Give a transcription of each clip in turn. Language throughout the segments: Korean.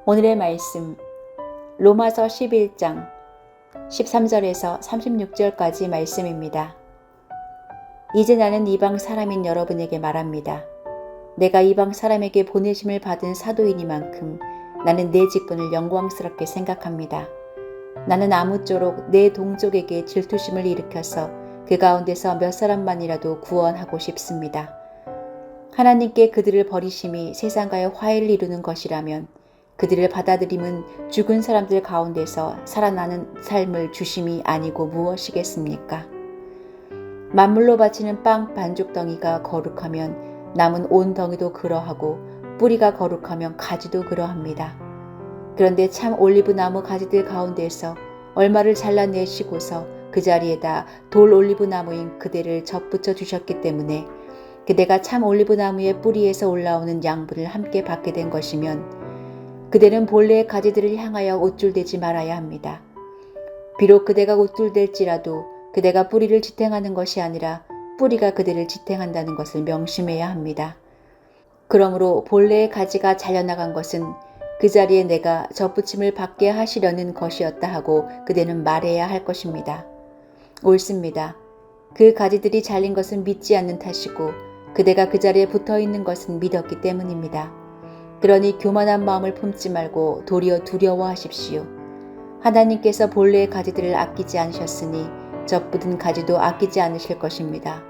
오늘의 말씀 로마서 11장 13절에서 36절까지 말씀입니다. 이제 나는 이방 사람인 여러분에게 말합니다. 내가 이방 사람에게 보내심을 받은 사도이니만큼 나는 내 직분을 영광스럽게 생각합니다. 나는 아무쪼록 내 동족에게 질투심을 일으켜서 그 가운데서 몇 사람만이라도 구원하고 싶습니다. 하나님께 그들을 버리심이 세상과의 화해를 이루는 것이라면 그들을 받아들임은 죽은 사람들 가운데서 살아나는 삶을 주심이 아니고 무엇이겠습니까? 만물로 바치는 빵 반죽덩이가 거룩하면 남은 온 덩이도 그러하고 뿌리가 거룩하면 가지도 그러합니다. 그런데 참 올리브나무 가지들 가운데서 얼마를 잘라내시고서 그 자리에다 돌 올리브나무인 그대를 접붙여 주셨기 때문에 그대가 참 올리브나무의 뿌리에서 올라오는 양분을 함께 받게 된 것이면 그대는 본래의 가지들을 향하여 옷줄대지 말아야 합니다. 비록 그대가 옷줄댈지라도 그대가 뿌리를 지탱하는 것이 아니라 뿌리가 그대를 지탱한다는 것을 명심해야 합니다. 그러므로 본래의 가지가 잘려나간 것은 그 자리에 내가 접붙임을 받게 하시려는 것이었다 하고 그대는 말해야 할 것입니다. 옳습니다. 그 가지들이 잘린 것은 믿지 않는 탓이고 그대가 그 자리에 붙어 있는 것은 믿었기 때문입니다. 그러니 교만한 마음을 품지 말고 도리어 두려워하십시오. 하나님께서 본래의 가지들을 아끼지 않으셨으니 접붙은 가지도 아끼지 않으실 것입니다.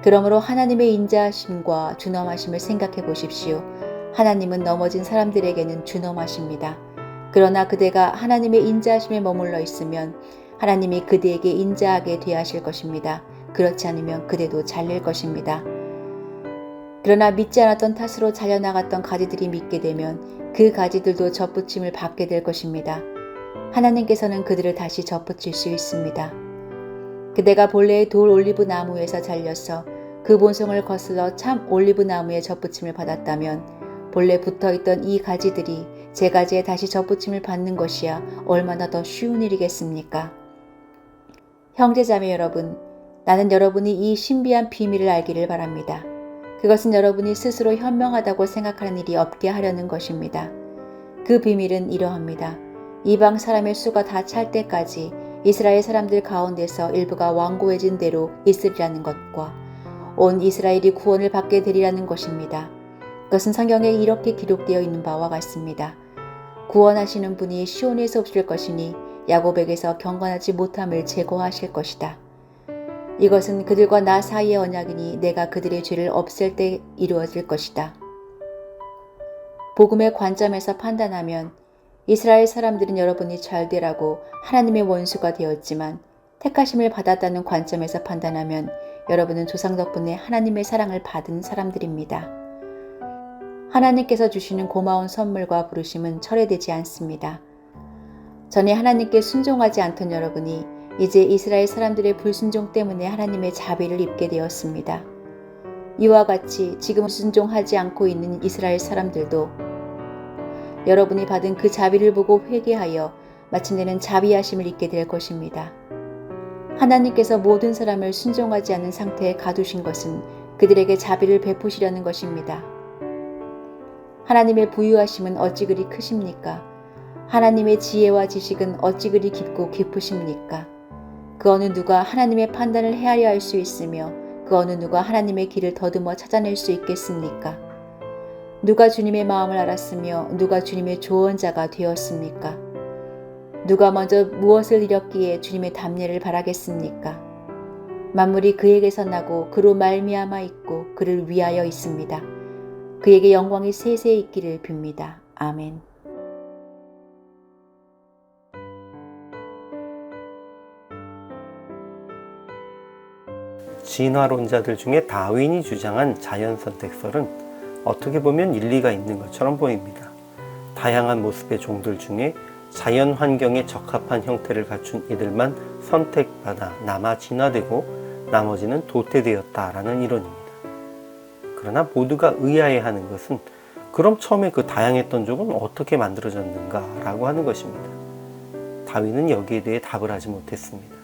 그러므로 하나님의 인자하심과 준엄하심을 생각해 보십시오. 하나님은 넘어진 사람들에게는 준엄하십니다. 그러나 그대가 하나님의 인자하심에 머물러 있으면 하나님이 그대에게 인자하게 대하실 것입니다. 그렇지 않으면 그대도 잘릴 것입니다. 그러나 믿지 않았던 탓으로 잘려나갔던 가지들이 믿게 되면 그 가지들도 접붙임을 받게 될 것입니다. 하나님께서는 그들을 다시 접붙일 수 있습니다. 그대가 본래의 돌 올리브 나무에서 잘려서 그 본성을 거슬러 참 올리브 나무에 접붙임을 받았다면 본래 붙어있던 이 가지들이 제 가지에 다시 접붙임을 받는 것이야 얼마나 더 쉬운 일이겠습니까? 형제자매 여러분, 나는 여러분이 이 신비한 비밀을 알기를 바랍니다. 그것은 여러분이 스스로 현명하다고 생각하는 일이 없게 하려는 것입니다. 그 비밀은 이러합니다. 이방 사람의 수가 다 찰 때까지 이스라엘 사람들 가운데서 일부가 완고해진 대로 있으리라는 것과 온 이스라엘이 구원을 받게 되리라는 것입니다. 그것은 성경에 이렇게 기록되어 있는 바와 같습니다. 구원하시는 분이 시온에서 오실 것이니 야곱에게서 경건하지 못함을 제거하실 것이다. 이것은 그들과 나 사이의 언약이니 내가 그들의 죄를 없앨 때 이루어질 것이다. 복음의 관점에서 판단하면 이스라엘 사람들은 여러분이 잘되라고 하나님의 원수가 되었지만 택하심을 받았다는 관점에서 판단하면 여러분은 조상 덕분에 하나님의 사랑을 받은 사람들입니다. 하나님께서 주시는 고마운 선물과 부르심은 철회되지 않습니다. 전에 하나님께 순종하지 않던 여러분이 이제 이스라엘 사람들의 불순종 때문에 하나님의 자비를 입게 되었습니다. 이와 같이 지금 순종하지 않고 있는 이스라엘 사람들도 여러분이 받은 그 자비를 보고 회개하여 마침내는 자비하심을 입게 될 것입니다. 하나님께서 모든 사람을 순종하지 않는 상태에 가두신 것은 그들에게 자비를 베푸시려는 것입니다. 하나님의 부유하심은 어찌 그리 크십니까? 하나님의 지혜와 지식은 어찌 그리 깊고 깊으십니까? 그 어느 누가 하나님의 판단을 헤아려 할 수 있으며 그 어느 누가 하나님의 길을 더듬어 찾아낼 수 있겠습니까? 누가 주님의 마음을 알았으며 누가 주님의 조언자가 되었습니까? 누가 먼저 무엇을 이뤘기에 주님의 답례를 바라겠습니까? 만물이 그에게서 나고 그로 말미암아 있고 그를 위하여 있습니다. 그에게 영광이 세세 있기를 빕니다. 아멘. 진화론자들 중에 다윈이 주장한 자연선택설은 어떻게 보면 일리가 있는 것처럼 보입니다. 다양한 모습의 종들 중에 자연 환경에 적합한 형태를 갖춘 이들만 선택받아 남아 진화되고 나머지는 도태되었다라는 이론입니다. 그러나 모두가 의아해하는 것은 그럼 처음에 그 다양했던 종은 어떻게 만들어졌는가 라고 하는 것입니다. 다윈은 여기에 대해 답을 하지 못했습니다.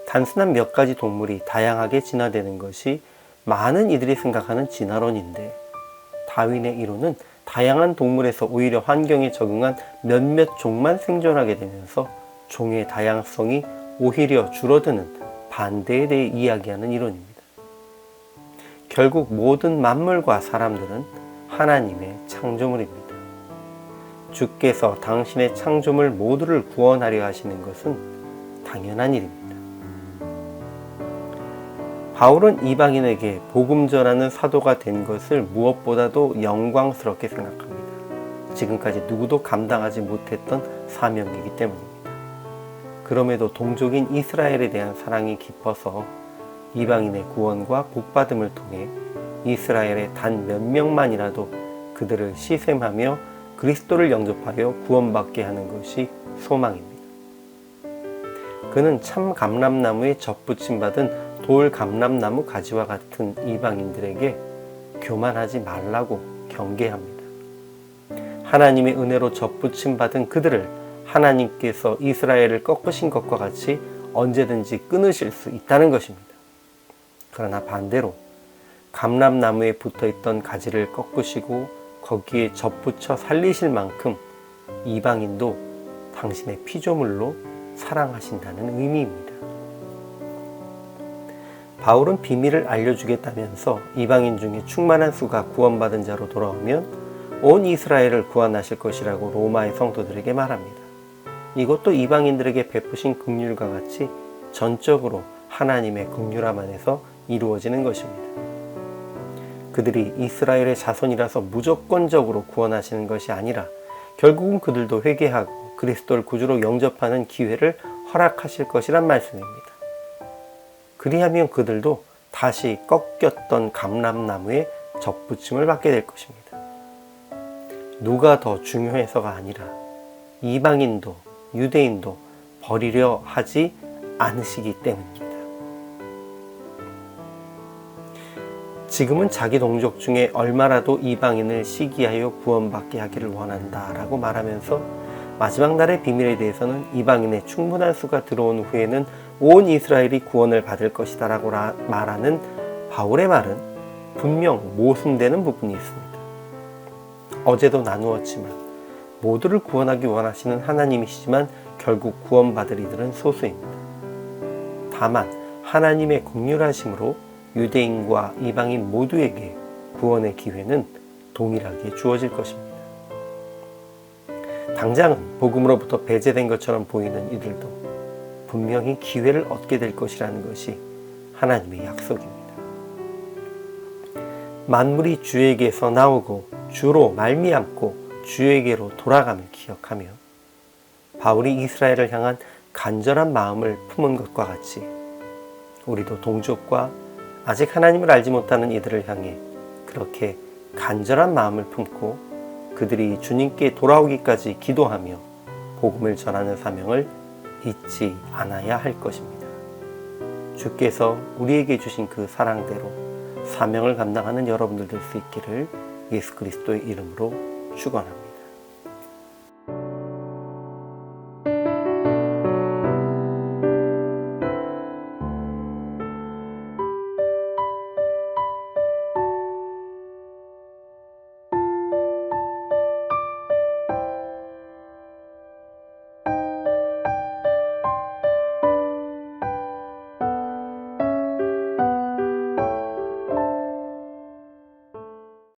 단순한 몇 가지 동물이 다양하게 진화되는 것이 많은 이들이 생각하는 진화론인데 다윈의 이론은 다양한 동물에서 오히려 환경에 적응한 몇몇 종만 생존하게 되면서 종의 다양성이 오히려 줄어드는 반대에 대해 이야기하는 이론입니다. 결국 모든 만물과 사람들은 하나님의 창조물입니다. 주께서 당신의 창조물 모두를 구원하려 하시는 것은 당연한 일입니다. 바울은 이방인에게 복음 전하는 사도가 된 것을 무엇보다도 영광스럽게 생각합니다. 지금까지 누구도 감당하지 못했던 사명이기 때문입니다. 그럼에도 동족인 이스라엘에 대한 사랑이 깊어서 이방인의 구원과 복받음을 통해 이스라엘의 단 몇 명만이라도 그들을 시샘하며 그리스도를 영접하여 구원받게 하는 것이 소망입니다. 그는 참 감람나무에 접붙임 받은 돌 감람나무 가지와 같은 이방인들에게 교만하지 말라고 경계합니다. 하나님의 은혜로 접붙임 받은 그들을 하나님께서 이스라엘을 꺾으신 것과 같이 언제든지 끊으실 수 있다는 것입니다. 그러나 반대로 감람나무에 붙어있던 가지를 꺾으시고 거기에 접붙여 살리실 만큼 이방인도 당신의 피조물로 사랑하신다는 의미입니다. 바울은 비밀을 알려주겠다면서 이방인 중에 충만한 수가 구원받은 자로 돌아오면 온 이스라엘을 구원하실 것이라고 로마의 성도들에게 말합니다. 이것도 이방인들에게 베푸신 긍휼과 같이 전적으로 하나님의 긍휼함 안에서 이루어지는 것입니다. 그들이 이스라엘의 자손이라서 무조건적으로 구원하시는 것이 아니라 결국은 그들도 회개하고 그리스도를 구주로 영접하는 기회를 허락하실 것이란 말씀입니다. 그리하면 그들도 다시 꺾였던 감람나무에 접붙임을 받게 될 것입니다. 누가 더 중요해서가 아니라 이방인도 유대인도 버리려 하지 않으시기 때문입니다. 지금은 자기 동족 중에 얼마라도 이방인을 시기하여 구원받게 하기를 원한다라고 말하면서 마지막 날의 비밀에 대해서는 이방인의 충분한 수가 들어온 후에는 온 이스라엘이 구원을 받을 것이다 라고 말하는 바울의 말은 분명 모순되는 부분이 있습니다. 어제도 나누었지만 모두를 구원하기 원하시는 하나님이시지만 결국 구원받을 이들은 소수입니다. 다만 하나님의 긍휼하심으로 유대인과 이방인 모두에게 구원의 기회는 동일하게 주어질 것입니다. 당장은 복음으로부터 배제된 것처럼 보이는 이들도 분명히 기회를 얻게 될 것이라는 것이 하나님의 약속입니다. 만물이 주에게서 나오고 주로 말미암고 주에게로 돌아감을 기억하며 바울이 이스라엘을 향한 간절한 마음을 품은 것과 같이 우리도 동족과 아직 하나님을 알지 못하는 이들을 향해 그렇게 간절한 마음을 품고 그들이 주님께 돌아오기까지 기도하며 복음을 전하는 사명을 잊지 않아야 할 것입니다. 주께서 우리에게 주신 그 사랑대로 사명을 감당하는 여러분들 될 수 있기를 예수 그리스도의 이름으로 축원합니다.